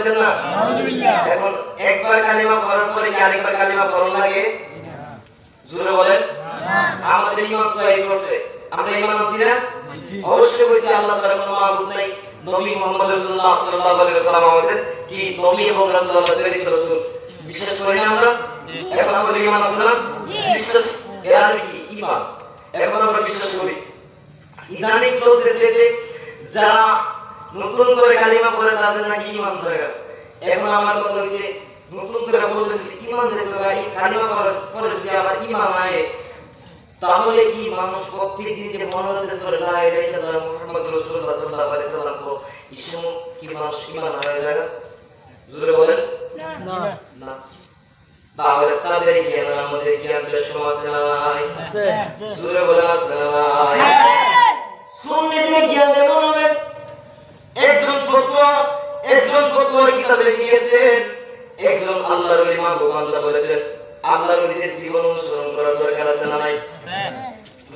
বলতেন না এখন একবার কালিমা পড়ার পরে কি আরেকবার কালিমা পড়া লাগে জোরে বলেন আমাদের ইমাম তৈরি করছে আমরা ইমাম আনছি না অবশ্যই কইছি আল্লাহ তাআলা কোনো মাবুদ নাই নবী মুহাম্মদ সাল্লাল্লাহু আলাইহি ওয়াসাল্লাম আমাদের কি নবী এবং রাসূলুল্লাহ প্রেরিত রাসূল বিশ্বাস করি না আমরা এখন আমাদের ইমাম আছে না বিশ্বাস এরা কি ইমাম এখন আমরা বিশ্বাস করি ইদানিং চলতেছে যে যারা নতুন করে কালিমা পড়ে তাদের নাকি ইমাম হয়ে গেল এখন আমার কথা হচ্ছে নতুন করে বলছেন যে ইমাম যেতে হয় কালিমা পড়ার পরে যদি আমার ইমাম হয় তাহলে কি মানুষ প্রত্যেকদিন যে মনোনয়ন করে না এটা যারা মুহাম্মদ রাসূলুল্লাহ সাল্লাল্লাহু আলাইহি ওয়াসাল্লাম তো ইসলাম কি মানুষ ইমান হয়ে যায় জোরে বলেন না না তাহলে তাদের জ্ঞান আমাদের জ্ঞান বেশ আছে আছে জোরে বলেন আছে সুন্নিদের জ্ঞান এমন হবে একজন ফতোয়া কিতাবে লিখেছেন একজন আল্লাহর ওলি মাহবুব বান্দা বলেছেন আল্লাহর ওলিদের জীবন অনুসরণ করার দরকার আছে না নাই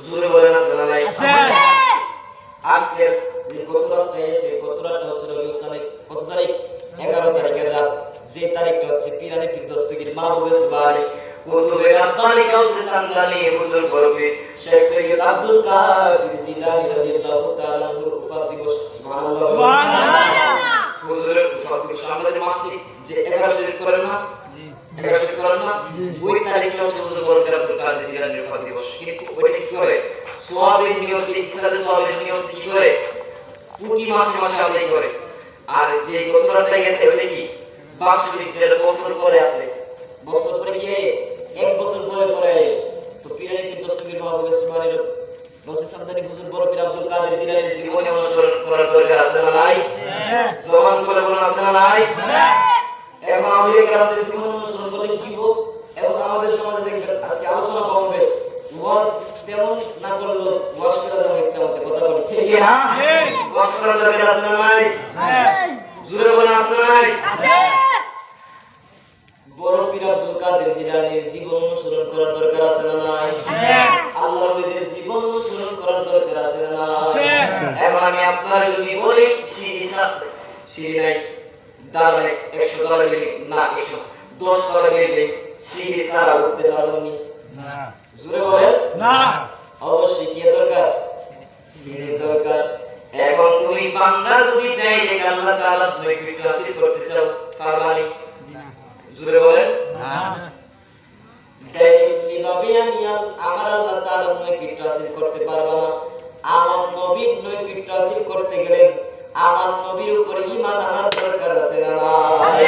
জোরে বলেন আছে না নাই আজকে কত রাত হয়েছে কত রাতটা হচ্ছে রবিউল সালেহ কত তারিখ 11 তারিখের রাত যে তারিখটা হচ্ছে পিরানে পীর দস্তগীর মাহবুবে সুবহানী কুতুবে রাব্বানি কাউসে সান্দানি হুজুর বরফি শেখ সৈয়দ আব্দুল কাদের জিলানী রাদিয়াল্লাহু তাআলা উফা দিবস সুবহানাল্লাহ সুবহানাল্লাহ হুজুরের উফা দিবস আমাদের মাসে যে 11 শরীফ করেন না 11 শরীফ করেন না ওই তারিখে হচ্ছে হুজুর বরফি আব্দুল কাদের জিলানী উফা দিবস কিন্তু ওইটা কি করে সওয়াবের নিয়তে ইসলামের সওয়াবের নিয়তে কি করে প্রতি মাসে মাসে আদায় করে আর যে গতরাতটা গেছে ওইটা কি বার্ষিক যে বছর পরে আছে বছর পরে কি এক বছর পরে তো পিরানি পীর দস্তগীর মাহবুবে সুবহানীর রসি সামদানি হুজুর বড় পীর আব্দুল কাদের জিলানীর জীবনী অনুসরণ করার দরকার আছে না নাই জবান করে বলেন আছে না নাই এখন আমাদের কারণে জীবন অনুসরণ করলে কি হবে এখন আমাদের সমাজে দেখবেন আজকে আলোচনা হবে ওয়াজ তেমন না করলো ওয়াজ করা যাবে ইচ্ছা মতে কথা বলি ঠিক না ওয়াজ করা যাবে আছে না নাই জোরে বলেন আছে না নাই বড় পীর আব্দুল কাদের জিলানীর জীবন অনুসরণ করার দরকার আছে না নাই আল্লাহর ওলিদের জীবন অনুসরণ করার দরকার আছে না নাই এখন আমি আপনারা যদি বলি সিঁড়ি নাই দাঁড়ালে 100 ডলার না 110 ডলার গেলে সিঁড়ি ছাড়া উঠতে পারবেন না জোরে বলেন না অবশ্যই কি দরকার সিঁড়ি দরকার এখন তুমি বান্দা যদি ডাইরেক্ট আল্লাহ তাআলা নৈকট্য হাসিল করতে চাও পারবানি জোরে বলেন না ডাইরেক্টলি নবী আমি আমার আল্লাহ তাআলা নৈকট্য হাসিল করতে পারবা না আমার নবীর নৈকট্য হাসিল করতে গেলে আমার নবীর উপর ঈমান আনার দরকার আছে না নাই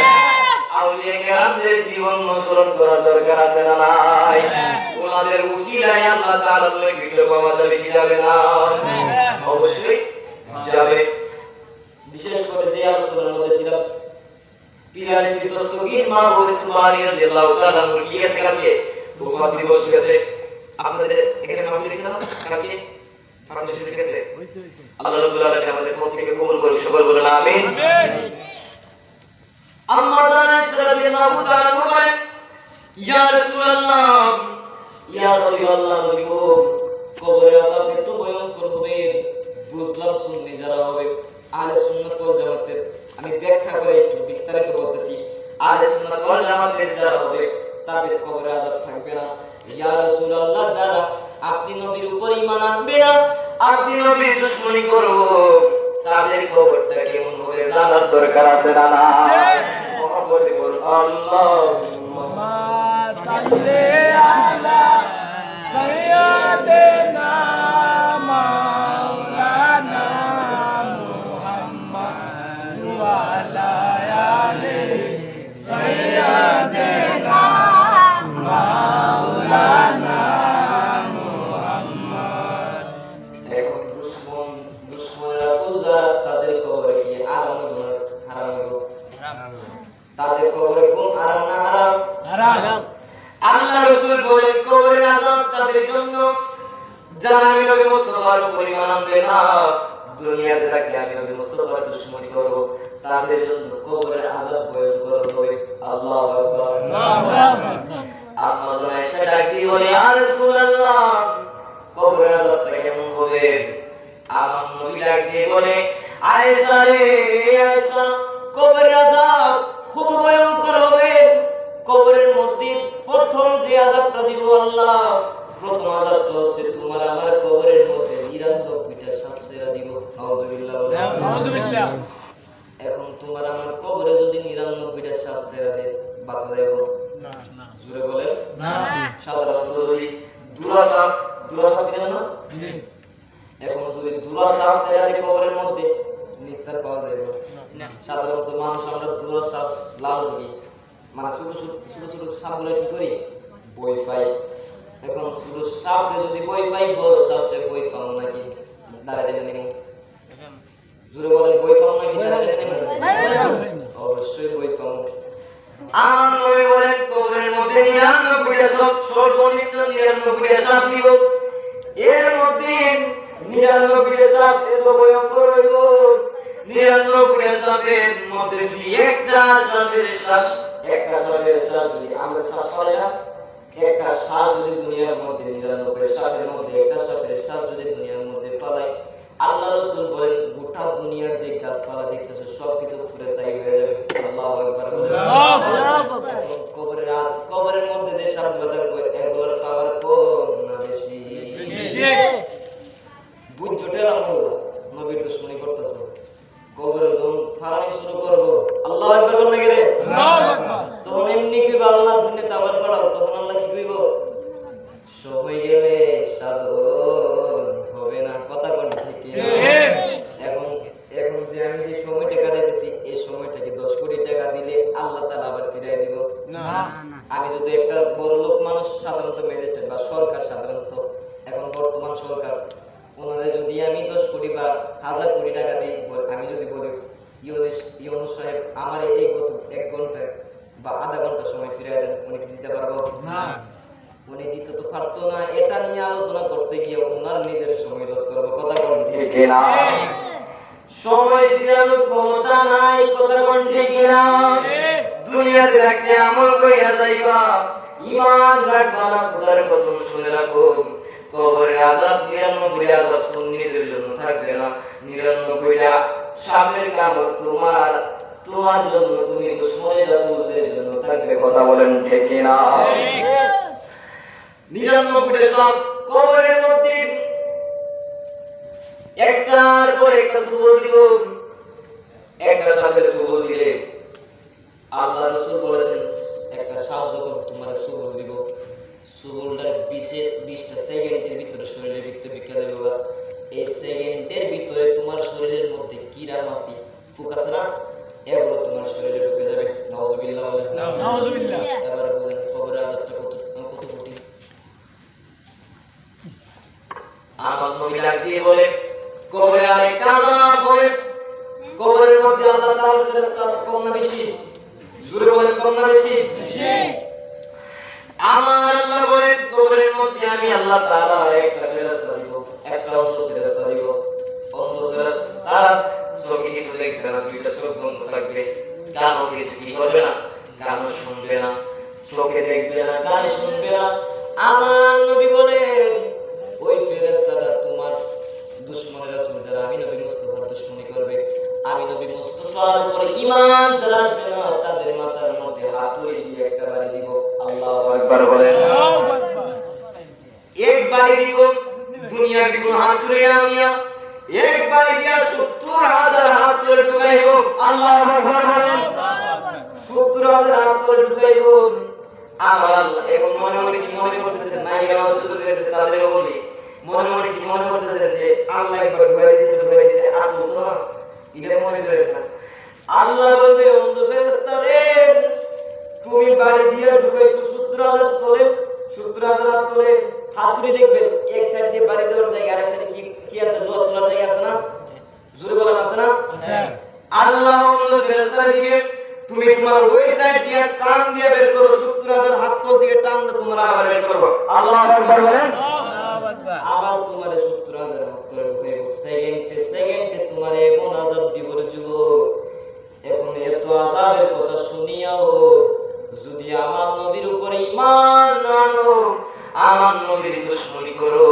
আউলিয়া কেরামদের জীবন অনুসরণ করার দরকার আছে না নাই ওনাদের উসিলায় আল্লাহ তাআলা নৈকট্য পাওয়া যাবে কি যাবে না অবশ্যই যাবে বিশেষ করে যে আলোচনার মধ্যে ছিলাম পিরানি পীর দস্তগীর মাহবুবে সুবহানী রাদিয়াল্লাহু তাআলা কি গেছে কালকে উফা দিবস গেছে আপনাদের এখানে মাহফিল ছিল কালকে ফাতিহা শরীফ গেছে আল্লাহ রাব্বুল আলামিন আমাদের প্রত্যেককে কবুল করে সকল বলেন আমিন আমিন আম্মা আয়েশা রাদিয়াল্লাহু তাআলা বলেন ইয়া রাসূলুল্লাহ ইয়া রাসূলুল্লাহ নবী গো কবরে আযাব এত ভয়ঙ্কর হবে বুঝলাম সুন্নি যারা হবে আহলে সুন্নাত ওয়াল জামাতের আমি ব্যাখ্যা করে একটু বিস্তারিত বলতেছি আহলে সুন্নাত ওয়াল জামাতের যারা হবে তাদের কবরে আযাব থাকবে না ইয়া রাসূলুল্লাহ যারা আপনি নবীর উপর ঈমান আনবে না আপনি নবীর দুশমনি করো তাদের কবরটা কেমন হবে জানার দরকার আছে না না মুহাম্মদ বল আল্লাহুম্মা সাল্লি আলা সাইয়্যিদিনা মাওলানা মুহাম্মদ ওয়া আলা আলি সাইয়্যিদিনা মাওলানা মুহাম্মদ এখন দুশমন রাসূলরা তাদের কবরে কি আরাম তাদের কবরে কোন আরাম না হারাম আল্লাহ রাসূল বলেন কবরের আযাব তাদের জন্য যারা নবী মুস্তাফার উপর ঈমান আনবে না দুনিয়াতে থাকলে আমি নবী মুস্তাফার দুশমনি করব তাদের জন্য কবরের আযাব ভয়ঙ্কর হবে আল্লাহু আকবার আল্লাহু আকবার আপনারা আয়েশা ডাক দিয়ে বলে ইয়া রাসূলুল্লাহ কবরের আযাবটা কেমন হবে আমার নবী ডাক দিয়ে বলে আয়েশা রে আয়েশা কবরের আযাব আমার কবরে যদি 99টা সাপ ছেড়ে দেয় বাঁচা যাবে না? না। জোরে বলেন না। সাধারণত যদি দুরাশা ছিল না, এখন যদি দুরাশা ছেড়ে দেয় কবরের মধ্যে নিস্তার পাওয়া যাবে না। সাধারণত মানুষ আমরা দুরাশা লাল করি, মানে ছোট ছোট সাপগুলো কি করি বই পাই। এখন ছোট সাপে যদি বই পাই, বড় সাপে বই পাবো নাকি দাঁড়াতে নেব? জোরে বলেন বই পাবো নাকি দাঁড়াতে নেব? অবশ্যই বই পাবো। আমার নবী বলেন কবরের মধ্যে 99টা সাপ, সর্বনিম্ন 99টা সাপ দিব। এর মধ্যে 99টা সাপ এত ভয়ঙ্কর হইব, 99টা সাপের মধ্যে যদি একটা সাপের শ্বাস যদি আমরা শ্বাস পাই না, একটা শ্বাস যদি দুনিয়ার মধ্যে 99 সাপের মধ্যে একটা সাপের শ্বাস যদি দুনিয়ার মধ্যে পালাই, আল্লাহ রাসূল বলেন গোটা দুনিয়ার যে গাছপালা দেখতেছো সবকিছু পুরো ছাই হয়ে যাবে। আল্লাহু আকবার। কবরের মধ্যে যে সাপগুলো থাকবে এগুলোর পাওয়ার কম না বেশি? বুঝতে পারলাম নবীর দুশমনি করতেছো। কবরে যখন ফারানি শুরু করবো আল্লাহু আকবার বলতে গেলে তখন এমনি কি আল্লাহ দুনিয়াতে আবার পড়াও, তখন আল্লাহ কি কইব? সময় গেলে সাধন হবে না। কথা কোন ঠিক? এখন যে আমি যে সময়টা কাটাইতেছি এই সময়টাকে 10 কোটি টাকা দিলে আল্লাহ তাআলা আবার ফিরিয়ে দিব না। আমি যদি একটা বড় লোক মানুষ, সাধারণত ম্যাজিস্ট্রেট বা সরকার, সাধারণত এখন বর্তমান সরকার, ওনাদের যদি আমি 10 কোটি বা 1000 কোটি টাকা দিই, আমি যদি বলি ইউনুস সাহেব আমার এই গত 1 ঘন্টা বা আধা ঘন্টা সময় ফিরিয়ে দেন, উনি কি দিতে পারবো না? উনি দিতে তো পারতো না। এটা নিয়ে আলোচনা করতে গিয়ে ওনার নিজের সময় লস করবো। কথা কোন ঠিক না? সময় ফিরানোর ক্ষমতা নাই। কথা কোন ঠিক না? দুনিয়াতে থাকতে আমল কইরা যাইবা, ঈমান রাখবা না। খোদার কসম শুনে রাখো, কবরে আযাব 99 আযাব সুন্নিদের জন্য থাকবে না। 99টা সাপের কামড় তোমার জন্য, তুমি দুশমনে রাসূলদের জন্য থাকবে। কথা বলেন ঠিক কি না? 99টা সাপ কবরের মধ্যে একটার পর একটা সুবল দিব। একটা সাপের সুবল দিলে আল্লাহ রাসূল বলেছেন একটা সাপ যখন তোমার সুবল দিব, সুবলটা 20টা সেকেন্ডের ভিতরে শরীরের ভিতরে বিক্কা দেবে। এই সেকেন্ডের ভিতরে তোমার শরীরের মধ্যে কিরামাছি ফুক আছে না, এগুলো তোমার শরীরে ঢুকে যাবে। নাউযুবিল্লাহ বলেন নাউযুবিল্লাহ। এবারে বলেন কবরের আযাবটা কত কঠিন। আমার নবী ডাক দিয়ে বলে কবরে আরেকটা আযাব হবে। কবরের মধ্যে আল্লাহ তাআলার ফেরেশতা কম না বেশি? জোরে বলেন কম না বেশি? বেশি। আমার আল্লাহ বলেন কবরের মধ্যে আমি আল্লাহ তাআলা একটা ফেরেশতা দিব, একটা অন্ধ ফেরেশতা দিব। অন্ধ ফেরেশতা চোখে কিছু দেখবে না, দুইটা চোখ বন্ধ থাকবে, কানও কিছু কি করবে না, কানও শুনবে না, চোখে দেখবে না, কানে শুনবে না। আমার নবী বলেন ওই ফেরেশতাটা তোমার দুশমনের রাসূল যারা আমি নবী মুস্তাফার দুশমনি করবে, আমি নবী মুস্তাফার উপরে ঈমান যারা আসবে না তাদের মাথার মধ্যে হাতুড়ি দিয়ে একটা বাড়ি দিব। আল্লাহু আকবার বলেন। আল্লাহু আকবার। এক বাড়ি দিব, দুনিয়ার কোনো হাতুড়ি না নিয়া এক বাড়ি দিয়া 70,000 হাতুড়ি ঢুকাইব। আল্লাহু আকবার বলেন। 70,000 হাতুড়ি ঢুকাইব। আমার আল্লাহ এখন মনে কি মনে করতেছেন নাইরা হযরত তাদের বলি মনে কি মনে করতেছে যে আল্লাহ একবার ঢুকাই দিয়েছে আর বলতো না, এটা মনে করে না। আল্লাহ বলবে অন্ধ ফেরেশতা রে, তুমি বাড়ি দিয়ে ঢুকাইছো 70,000 তোলে, 70,000 তোলে হাতুড়ি দেখবেন এক সাইড দিয়ে বাড়ি দেওয়ার জায়গা, আরেক সাইডে কি আছে, লোহা তোলার জায়গা আছে না? জোরে বলেন আছে না? আছে। আল্লাহ অন্ধ ফেরেশতা দিবে, তুমি তোমার ওই সাইড দিয়ে কান দিয়ে বের করো, 70,000 হাত তোল দিয়ে টান দিয়ে তোমরা আবার বের করো। আল্লাহু আকবার বলেন। আল্লাহু আকবার। আবার তোমার 70,000 হাত তোল ঢুকাইব। সেকেন্ডে তোমার এমন আযাব দিব রে যুবক, এখন এত আযাবের কথা শুনিয়াও যদি আমার নবীর উপরে ঈমান না আনো, আমার নবীর দুশমনি করো,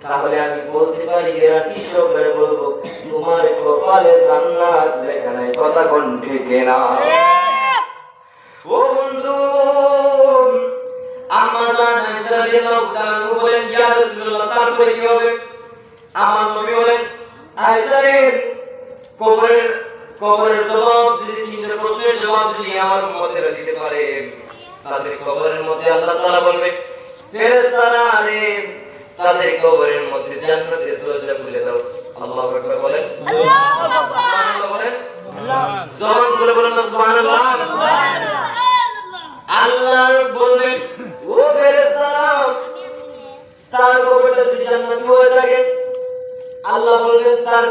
তাহলে আমি বলতে পারি গ্যারান্টি সহকারে বলবো তোমার কপালে জান্নাত লেখা নাই। কথা কোন ঠিক না? ও বন্ধু, আম্মা জান আয়েশা রাদিয়াল্লাহু তাআলা বলেন ইয়া রাসূলুল্লাহ তারপরে কি হবে? আমার নবী বলেন আয়েশা রে কবরের জবাব যদি তিনটা প্রশ্নের জবাব যদি আমার উম্মতেরা দিতে পারে, তাদের কবরের মধ্যে আল্লাহ তাআলা বলবে ফেরেশতারা রে তাদের কবরের মধ্যে জান্নাতের দরজা খুলে দাও। আল্লাহু আকবার বলেন, আল্লাহু আকবার সুবহানাল্লাহ বলেন, আল্লাহ জবান খুলে বলেন সুবহানাল্লাহ। আল্লাহ বলবেন ও ফেরেশতারা তার কবরটা যদি জান্নাতি হয়ে থাকে, আল্লাহ বলবেন তার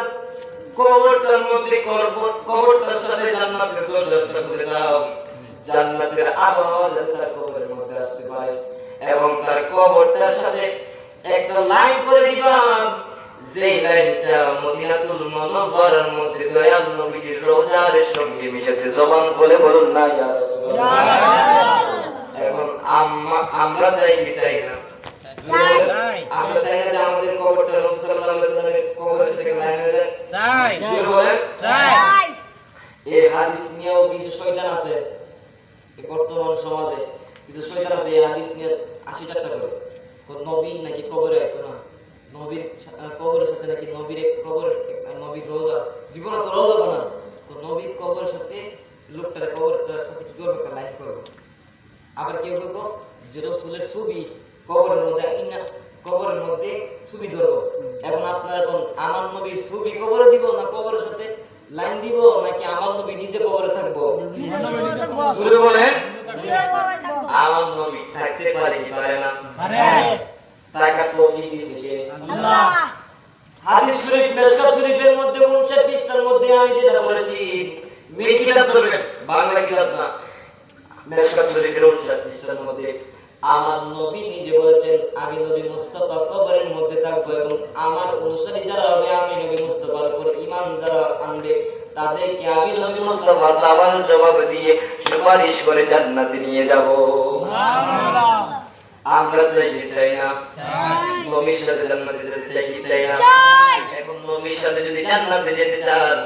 কবরটার মধ্যে কবরটার সাথে জান্নাতের দরজাটা খুলে দাও। জান্নাতের আওয়াজ তার কবরের মধ্যে আসতে পারে এবং তার কবরটার সাথে একটা লাইন করে দিবা, যে লাইনটা মদিনাতুল মুনাওয়ারার মধ্যে দয়াল নবীর রওজার সঙ্গে মিশেছে। জবান বলে বলুন না ইয়া রাসূলুল্লাহ। এখন আমরা চাই কি চাই না? আমরা চাই না যে আমাদের কবরটা রাসূল সাল্লাল্লাহু আলাইহি ওয়াসাল্লামের কবরের সাথে লাইন হয়ে যায়? চাই। বলেন চাই। এই হাদিস নিয়েও কিছু শয়তান আছে এই বর্তমান সমাজে, কিছু শয়তান আছে এই হাদিস নিয়ে 80 টাকা করে নবী নাকি কবরে আইতো না, নবীর কবরের সাথে নাকি নবীর কবর নবীর রওজা, জীবনে তো রওজা বানান তো নবীর কবরের সাথে লোকটার কবরটার সাথে কি করবে একটা লাইন করবে। আবার কেউ কেউ যে রাসূলের ছবি কবরের মধ্যে কবরের মধ্যে ছবি ধরবো। এখন আপনারা কোন আমার নবীর ছবি কবরে দিব না কবরের সাথে লাইন দিব, নাকি আমার নবী নিজে কবরে থাকবো? জোরে বলেন। আমার নবী থাকতে পারে কি পারে না? পারে। তাকে তৌফিক দিয়েছে কে? আল্লাহ। হাদিস শরীফ মিশকাত শরীফের মধ্যে 59 পৃষ্ঠার মধ্যে আমি যেটা বলেছি, মেন কিতাব ধরবেন, বাংলা কিতাব না, মিশকাত শরীফের 59 পৃষ্ঠার মধ্যে আমার নবী নিজে বলেছেন আমি নবী মুস্তাফা কবরের মধ্যে থাকবো এবং আমার অনুসারী যারা হবে আমি নবী মুস্তাফার উপর ঈমান যারা আনবে তাদেরকে আমি নবী মুস্তাফা সওয়াল জবাব দিয়ে সুপারিশ করে জান্নাতে নিয়ে যাব। সুবহানাল্লাহ। আমরা চাই কি চাই না? চাই। নবীর সাথে জান্নাতে যেতে চাই কি চাই না? চাই। এখন নবীর সাথে যদি জান্নাতে যেতে চান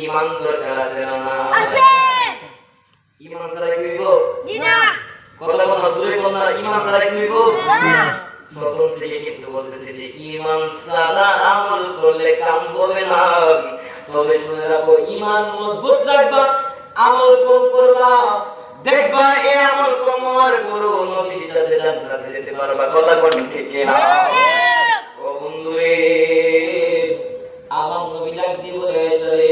ঈমান দরকার আছে না? আছে। ঈমান ছাড়া কি হইব? জি না। কথা বলা জোরে বল না, ঈমান ছাড়া কি হইব? না। প্রথম থেকে কিন্তু বলতেছে যে ঈমান ছাড়া আমল করলে কাম হবে না। তবে শুনে রাখো ঈমান মজবুত রাখবা, আমল কম করবা, দেখবা এই আমল কম আর করো নবীর সাথে জান্নাতে যেতে পারবা। কথা কোন ঠিক না? ও বন্ধুরে আমার নবী ডাক দিয়ে বলে আসলে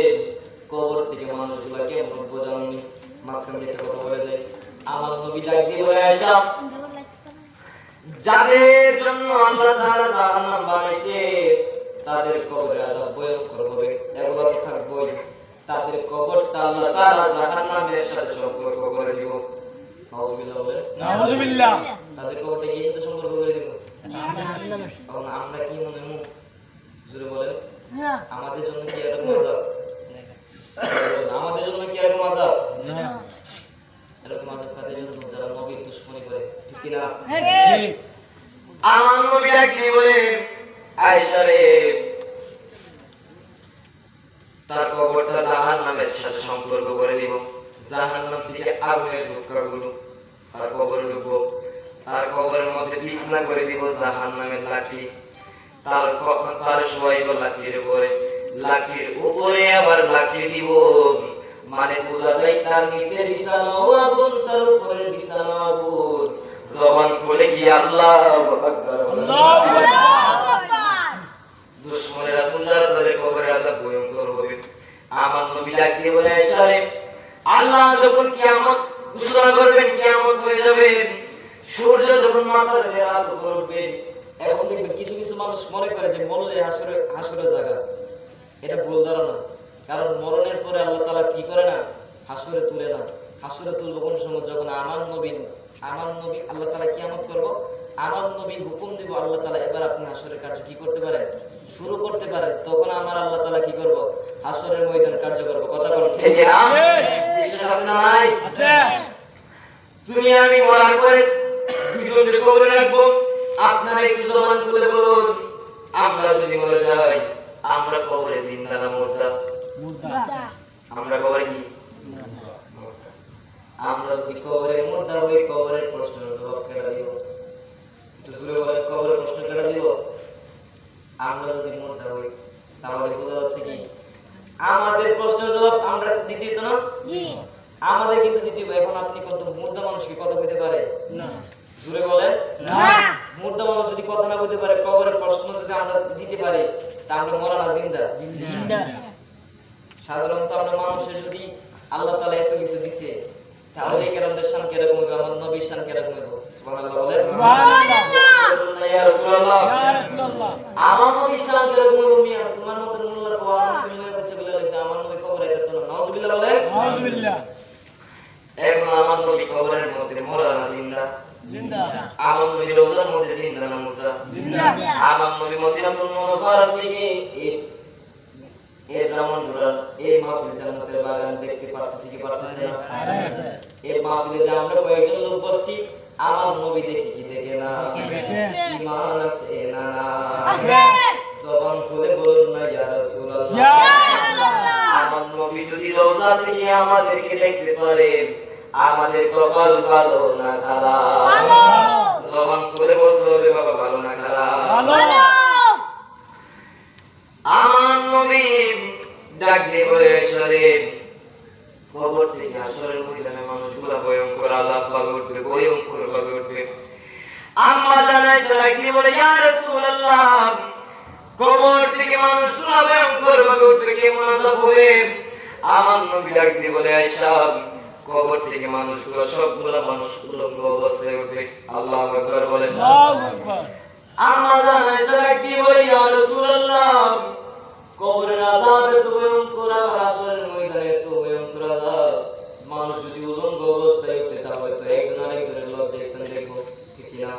কবর থেকে মানুষগুলা কেমন বোঝাননি, মাঝখানে একটা কথা বলে যায়। আমার নবী ডাক দিয়ে বলে আসা যাদের জন্য আল্লাহ তাআলা জাহান্নাম বানাইছে তাদের কবরে আযাব ভয়ঙ্কর হবে, এগুলো তো থাকবেই। তাদের কবরটা আল্লাহ তাআলা জাহান্নামের সাথে সম্পর্ক করে দিব। নাউযুবিল্লাহ বলেন নাউযুবিল্লাহ। তাদের কবরটা কি সাথে সম্পর্ক করে দিব? জাহান্নামের। এখন আমরা কি মনে মু জোরে বলেন না, আমাদের জন্য কি এরকম আযাব? আমাদের জন্য কি এরকম আযাব? না। এরকম আযাব তাদের জন্য যারা নবীর দুশমনী করে, ঠিক কি না? জি। আমার নবী ডাক দিয়ে বলে আয়েশা রে তার কবরটা জাহান্নামের সাথে সম্পর্ক করে দিব। জাহান্নাম থেকে আগুনের টুকরাগুলো তার কবরে ঢুকবো, তার কবরের মধ্যে বিছনা করে দিব জাহান্নামের লাঠি, তার শোয়াইব লাঠির উপরে, লাঠির উপরে আবার লাঠি দিব, মানে বোঝা যায় তার নিচে বিছানাও আগুন, তার উপরে বিছানাও আগুন। জবান খুলে কি আল্লাহু আকবার, আল্লাহু আকবার। দুশমনের রাসূল যারা তাদের কবরে আযাব ভয়ঙ্কর হবে। আমার নবী ডাক দিয়ে বলে আয়েশা রে আল্লাহ যখন কিয়ামত ঘোষণা করবেন, কিয়ামত হয়ে যাবে, সূর্য যখন মাথার উপরে আলো করবে, এখন দেখবেন কিছু কিছু মানুষ মনে করে যে মরলে হাসরের জায়গা। এটা ভুল ধারণা। কারণ মরণের পরে আল্লাহ তাআলা কি করে না, হাসরে তুলে না। হাসরে তুলব কোন সময়, যখন আমার নবী আল্লাহ তাআলা কিয়ামত করব, আমার নবী হুকুম দিব আল্লাহ তাআলা এবার আপনি হাসরের কার্য কি করতে পারেন, শুরু করতে পারেন। তখন আমার আল্লাহ তাআলা কি করব, হাসরের ময়দান কার্য করব। কথা বল ঠিক না? বিশ্বাস আছে না নাই? আছে। তুমি আমি মরার পরে দুজনের কবরে রাখবো। আপনারা একটু জবান খুলে বলুন, আমরা যদি মরে যাই আমরা কবরে জিন্দা না মুর্দা? মুর্দা। আমরা কবরে কি? আমরা যদি কবরে মুর্দা হই, কবরের প্রশ্নের জবাব কেটে দিব। একটু জোরে বলেন, কবরের প্রশ্ন কেটে দিব? আমরা যদি মুর্দা হই তাহলে বোঝা যাচ্ছে কি আমাদের প্রশ্নের জবাব আমরা দিতে দিত না? আমাদের কিন্তু দিতে হবে। এখন আপনি কত মুর্দা মানুষকে কথা বলতে পারে না? জোরে বলেন না। মুর্দা মানুষ যদি কথা না বলতে পারে, কবরের প্রশ্ন যদি আমরা দিতে পারি, তা আমরা মরা না জিন্দা? সাধারণত আমরা মানুষের যদি আল্লাহ তাআলা এত কিছু দিছে, তাহলে এই কেরামদের শান কিরকম হবে, আমার নবীর শান কিরকম হবে? সুবহানাল্লাহ বলেন। সুবহানাল্লাহ। ইয়া রাসূলুল্লাহ, ইয়া রাসূলুল্লাহ, আমার নবীর শান কিরকম হবে? মিয়া তোমার মত মোল্লার কোয়া তুমি বাচ্চা বলে লাগছে আমার নবী কবরে যেত না। নাউজুবিল্লাহ বলেন। নাউজুবিল্লাহ। এখন আমার নবী কবরের মধ্যে মরা না জিন্দা? জিন্দা। আমার নবী রওজার মধ্যে জিন্দা না মুর্দা? জিন্দা। আমার নবী মদিনাতুল মুনাওয়ারা থেকে এই ব্রাহ্মণ ধরার এই মাহফিল জান্নাতের বাগান দেখতে পারতেছি কি পারতেছি না? এই মাহফিলে যে আমরা কয়েকজন লোক বসছি, আমার নবী দেখি কি দেখে না? ঈমান আছে না? আছে। জবান খুলে বলুন না ইয়া রাসূলুল্লাহ, ইয়া রাসূলুল্লাহ। আমার নবী যদি রওজা থেকে আমাদেরকে দেখতে পারে, আমাদের কপাল ভালো না খারাপ? ভালো। জবান খুলে বলতে হবে বাবা, ভালো না খারাপ? ভালো। আমার নবী ডাক দিয়ে বলে আসলে কবর থেকে আসরের ময়দানে মানুষগুলো ভয়ঙ্কর আযাব পাবে, উঠবে, ভয়ঙ্কর ভাবে উঠবে। আম্মা জানায় ডাক দিয়ে বলে ইয়া রাসূলুল্লাহ, কবর থেকে মানুষগুলো ভয়ঙ্কর ভাবে উঠবে, কেমন আযাব হবে? আমার নবী ডাক দিয়ে বলে আয়েশা, কবর থেকে মানুষগুলো সবগুলো মানুষ উলঙ্গ অবস্থায় উঠবে। আল্লাহু আকবার বলেন। আল্লাহু আকবার। আম্মা জানায় ডাক দিয়ে বলে ইয়া রাসূলুল্লাহ, কবরের আযাব এত ভয়ঙ্কর, আসরের ময়দানে এত ভয়ঙ্কর আযাব, মানুষ যদি উলঙ্গ অবস্থায় উঠে তাহলে তো একজন আরেকজনের লজ্জাস্থান দেখবো, ঠিক না?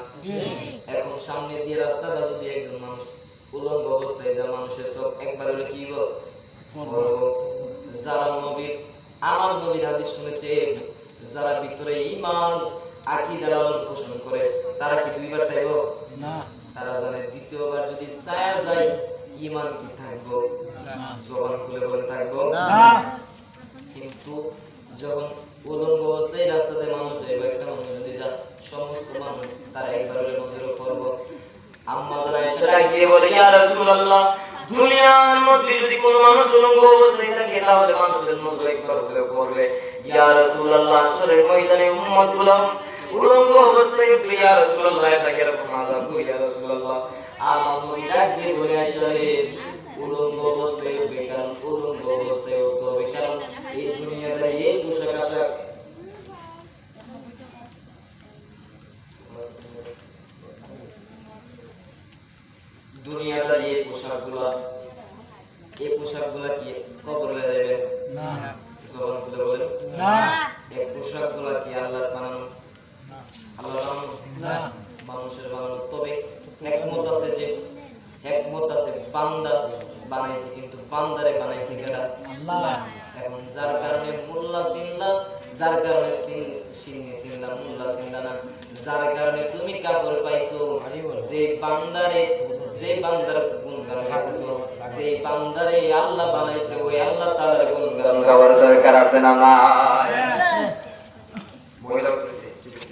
এখন সামনে দিয়ে রাস্তাটা যদি একজন মানুষ উলঙ্গ অবস্থায় যা, মানুষের সব একবার হলে কি বলবো? যারা নবীর আমার নবীর হাদিস শুনেছে, যারা ভিতরে ঈমান আকীদা লালন পোষণ করে, তারা কি দুইবার চাইবো না? তারা জানে দ্বিতীয়বার যদি চায়া যায়, ঈমান কি থাকবো? জবান খুলে বলে থাকবো না। কিন্তু যখন উলঙ্গ অবস্থায় রাস্তাতে মানুষ যাইবে, একটা মানুষ যদি যা, সমস্ত মানুষ তারা একবার হলে নজর করবো। আম্মা যারা এসে গিয়ে বলে ইয়া রাসূলুল্লাহ, দুনিয়ার মধ্যে যদি কোনো মানুষ উলঙ্গ অবস্থায় থাকে, তাহলে মানুষের নজর একবার হলেও পড়বে। ইয়া রাসূলুল্লাহ, আসরের ময়দানে উম্মতগুলো উলঙ্গ অবস্থায় উঠবে, ইয়া রাসূলুল্লাহ, এটা কিরকম আযাব হবে ইয়া রাসূলুল্লাহ? আমার নবী ডাক দিয়ে বলে আসলে উলঙ্গ অবস্থায় উঠবে, কারণ উলঙ্গ অবস্থায় উঠতে হবে, কারণ এই দুনিয়াতে এই পোশাক আশাক দুনিয়াদার এই পোশাকগুলা কি কবরে যাবে না? জবান খুলে বলেন না। এই পোশাকগুলা কি আল্লাহর বানানো? আল্লাহর বানানো না, মানুষের বানানো। তবে একমত আছে বান্দা বানাইছে, কিন্তু বান্দারে বানাইছে কেডা? আল্লাহ। এখন যার কারণে মোল্লা চিনলা, যার কারণে চিনলা মোল্লা চিনলা না, যার কারণে তুমি কাপড় পাইছো, যে বান্দার গুণগান গাইছো, যে বান্দারে আল্লাহ বানাইছে, ওই আল্লাহ তাআলার গুণগান গাওয়ার দরকার আছে না?